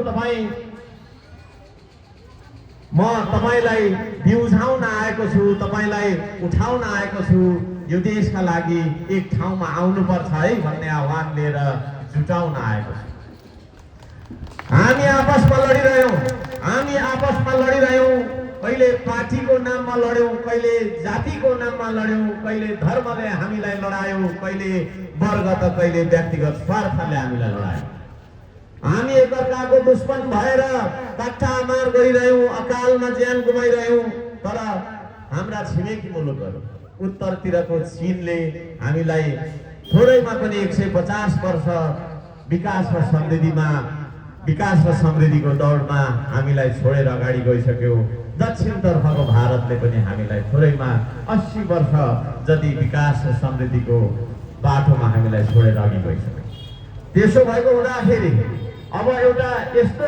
तपाईँ म तपाईलाई बिउझाउन आएको छु, तपाईलाई उठाउन आएको छु। यो देशका लागि एक ठाउँमा आउनुपर्छ है भन्ने आह्वान लिएर जुटाउन आएको छु। हामी आपसमा लडिरह्यौं, कहिले पार्टीको नाममा लड्यौं, कहिले जातिको नाममा लड्यौं, कहिले धर्मले हामीलाई लडायो, कहिले वर्ग त कहिले व्यक्तिगत स्वार्थले हामीलाई लडायो। हामी एकअर्काको दुश्मन भएर काटामार गरिरह्यौं, अकालमा ज्यान गुमाइरह्यौं। तर हाम्रा छिमेकी मुलुकहरू उत्तरतिरको चीनले हामीलाई थोरैमा पनि 150 वर्ष विकास र समृद्धिको दौडमा हामीलाई छोडेर अगाडि गइसक्यो। दक्षिणतर्फको भारतले पनि हामीलाई थोरैमा 80 वर्ष जति विकास र समृद्धिको बाटोमा हामीलाई छोडेर अघि गइसक्यो। त्यसो भएको हुँदाखेरि अब एउटा यस्तो